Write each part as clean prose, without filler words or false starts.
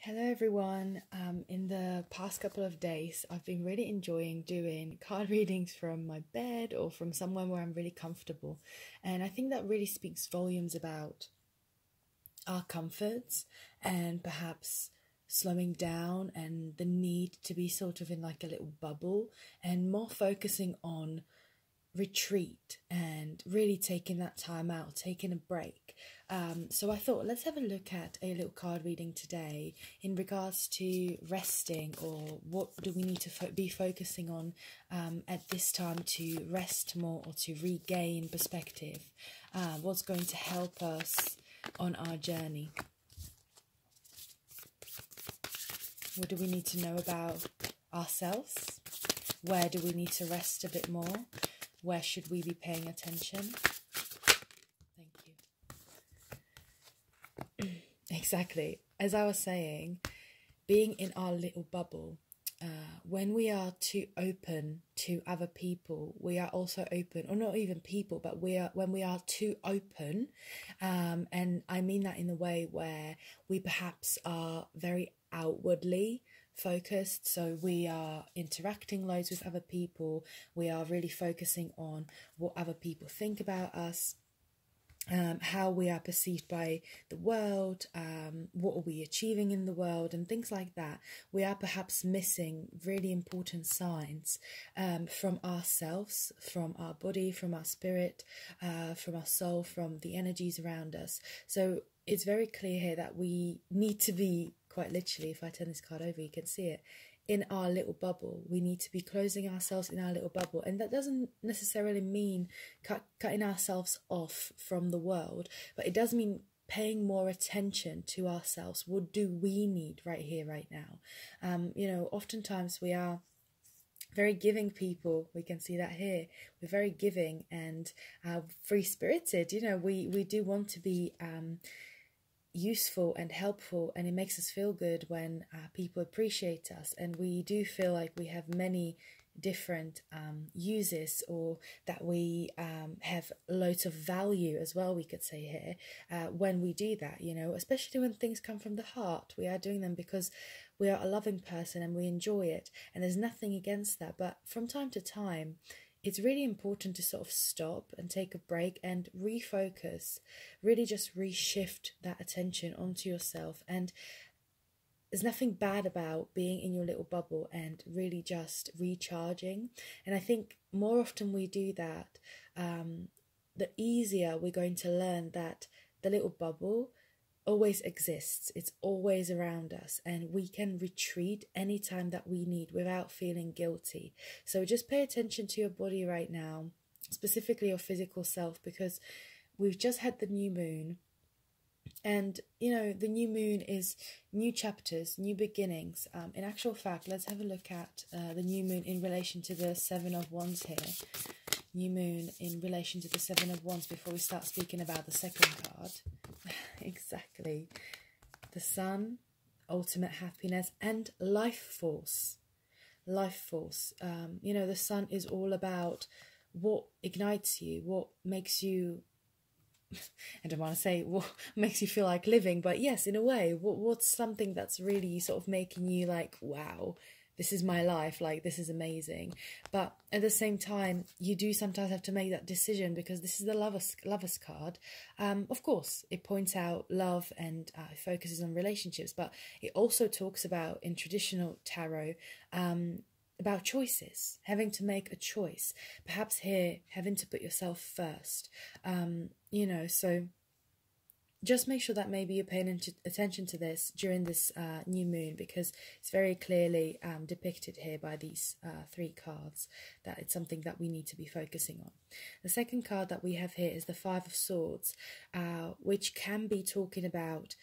Hello everyone. In the past couple of days, I've been really enjoying doing card readings from my bed or from somewhere where I'm really comfortable. And I think that really speaks volumes about our comforts and perhaps slowing down and the need to be sort of in like a little bubble and more focusing on retreat and really taking that time out, taking a break. So I thought let's have a look at a little card reading today in regards to resting, or what do we need to be focusing on at this time to rest more or to regain perspective. What's going to help us on our journey? What do we need to know about ourselves? Where do we need to rest a bit more? Where should we be paying attention? Thank you. Exactly. As I was saying, being in our little bubble, when we are too open to other people, we are also open, or not even people, but when we are too open, and I mean that in a way where we perhaps are very outwardly focused, so we are interacting loads with other people, we are really focusing on what other people think about us, how we are perceived by the world, what are we achieving in the world, and things like that. We are perhaps missing really important signs from ourselves, from our body, from our spirit, from our soul, from the energies around us. So it's very clear here that we need to be, quite literally, if I turn this card over you can see it, in our little bubble. We need to be closing ourselves in our little bubble, and that doesn't necessarily mean cutting ourselves off from the world, but it does mean paying more attention to ourselves. What do we need right here, right now? Oftentimes we are very giving people. We can see that here. We're very giving and free-spirited. We do want to be useful and helpful, and it makes us feel good when people appreciate us, and we do feel like we have many different uses, or that we have loads of value as well, we could say here, when we do that, especially when things come from the heart. We are doing them because we are a loving person and we enjoy it, and there's nothing against that. But from time to time, it's really important to sort of stop and take a break and refocus, really just reshift that attention onto yourself. And there's nothing bad about being in your little bubble and really just recharging. And I think more often we do that, the easier we're going to learn that the little bubble always exists. It's always around us, and we can retreat anytime that we need without feeling guilty. So just pay attention to your body right now, specifically your physical self, because we've just had the new moon, and the new moon is new chapters, new beginnings. In actual fact, let's have a look at the new moon in relation to the Seven of Wands here. New moon in relation to the Seven of Wands before we start speaking about the second card. Exactly. The Sun, ultimate happiness, and life force. Life force. The Sun is all about what ignites you, what makes you, I don't want to say what makes you feel like living, but yes, in a way, what's something that's really sort of making you like, wow, this is my life, like this is amazing. But at the same time, you do sometimes have to make that decision, because this is the lovers card. Of course, it points out love and focuses on relationships, but it also talks about, in traditional tarot, about choices, having to make a choice. Perhaps here, having to put yourself first. So just make sure that maybe you're paying attention to this during this new moon, because it's very clearly depicted here by these three cards that it's something that we need to be focusing on. The second card that we have here is the Five of Swords, which can be talking about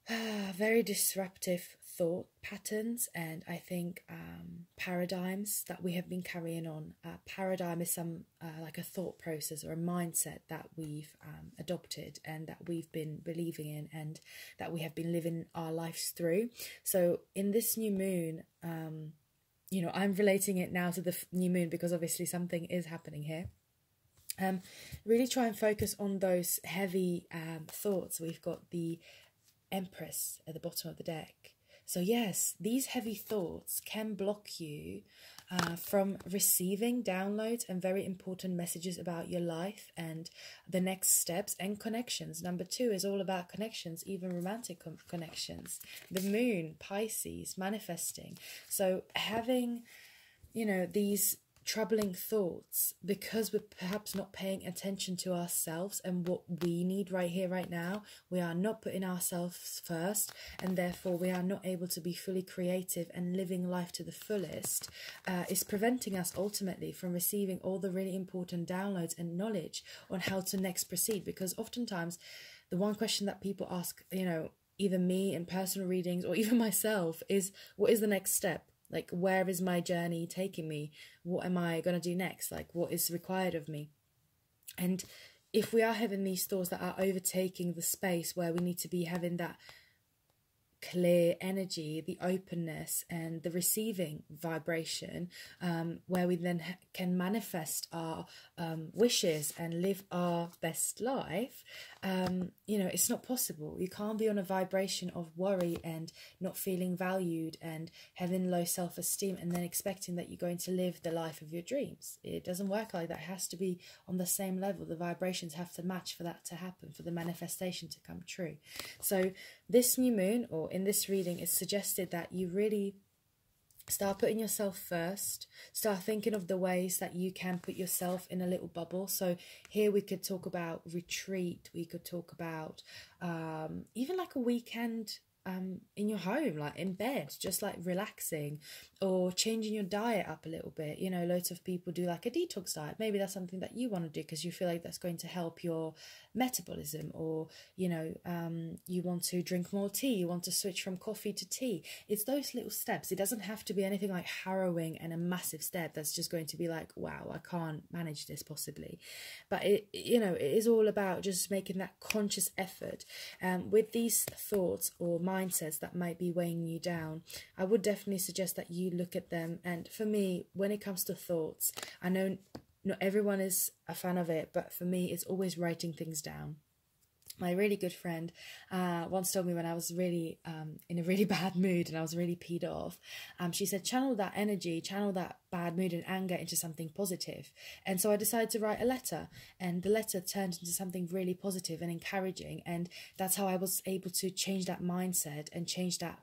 very disruptive thought patterns, and I think paradigms that we have been carrying on. Paradigm is like a thought process or a mindset that we've adopted and that we've been believing in and that we have been living our lives through. So in this new moon, I'm relating it now to the new moon because obviously something is happening here. Really try and focus on those heavy thoughts. We've got the Empress at the bottom of the deck. So yes, these heavy thoughts can block you from receiving downloads and very important messages about your life and the next steps and connections. Number 2 is all about connections, even romantic connections. The moon, Pisces, manifesting. So having, these troubling thoughts because we're perhaps not paying attention to ourselves and what we need right here, right now. We are not putting ourselves first, and therefore we are not able to be fully creative and living life to the fullest, is preventing us ultimately from receiving all the really important downloads and knowledge on how to next proceed. Because oftentimes the one question that people ask, either me in personal readings or even myself, is what is the next step? Like, where is my journey taking me? What am I going to do next? Like, what is required of me? And if we are having these thoughts that are overtaking the space where we need to be having that clear energy, the openness and the receiving vibration, where we then can manifest our wishes and live our best life, it's not possible. You can't be on a vibration of worry and not feeling valued and having low self-esteem and then expecting that you're going to live the life of your dreams. It doesn't work like that. It has to be on the same level. The vibrations have to match for that to happen, for the manifestation to come true. So this new moon, or in this reading, it's suggested that you really start putting yourself first. Start thinking of the ways that you can put yourself in a little bubble. So here we could talk about retreat. We could talk about even like a weekend in your home, like in bed, just like relaxing, or changing your diet up a little bit. Loads of people do like a detox diet. Maybe that's something that you want to do because you feel like that's going to help your metabolism, or you want to drink more tea, you want to switch from coffee to tea. It's those little steps. It doesn't have to be anything like harrowing and a massive step that's just going to be like, wow, I can't manage this possibly. But it is all about just making that conscious effort with these thoughts or mindsets that might be weighing you down. I would definitely suggest that you look at them. And for me, when it comes to thoughts, I know not everyone is a fan of it, but for me, it's always writing things down. My really good friend once told me when I was really in a really bad mood and I was really peed off, she said, channel that energy, channel that bad mood and anger into something positive. And so I decided to write a letter, and the letter turned into something really positive and encouraging. And that's how I was able to change that mindset and change that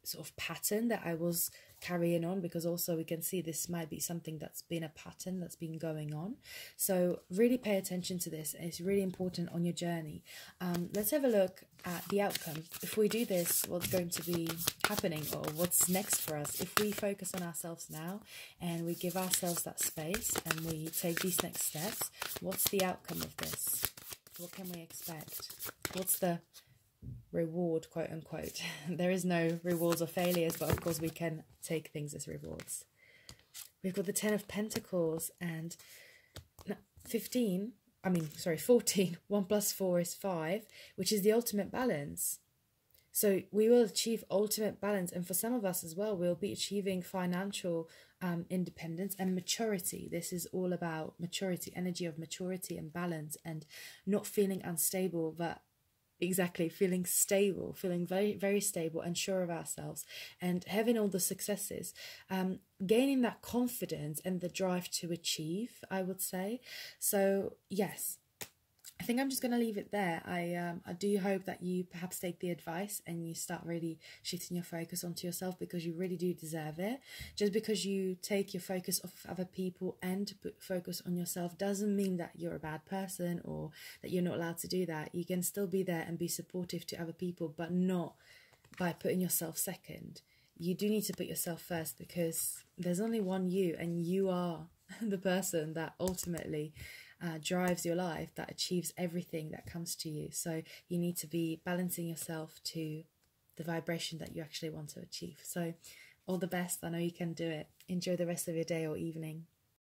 sort of pattern that I was carrying on, because also we can see this might be something that's been a pattern that's been going on. So really pay attention to this. It's really important on your journey. Let's have a look at the outcome. If we do this, what's going to be happening, or what's next for us? If we focus on ourselves now and we give ourselves that space and we take these next steps, what's the outcome of this? What can we expect? What's the reward, quote unquote? There is no rewards or failures, but of course we can take things as rewards. We've got the 10 of Pentacles and 14. 1 plus 4 is 5, which is the ultimate balance. So we will achieve ultimate balance, and for some of us as well, we'll be achieving financial independence and maturity. This is all about maturity, energy of maturity and balance, and not feeling unstable, but exactly feeling stable, feeling very, very stable and sure of ourselves, and having all the successes, gaining that confidence and the drive to achieve, I would say. So yes, I think I'm just going to leave it there. I do hope that you perhaps take the advice and you start really shifting your focus onto yourself, because you really do deserve it. Just because you take your focus off other people and put focus on yourself doesn't mean that you're a bad person or that you're not allowed to do that. You can still be there and be supportive to other people, but not by putting yourself second. You do need to put yourself first, because there's only one you, and you are the person that ultimately drives your life, that achieves everything that comes to you. So you need to be balancing yourself to the vibration that you actually want to achieve. So all the best. I know you can do it. Enjoy the rest of your day or evening.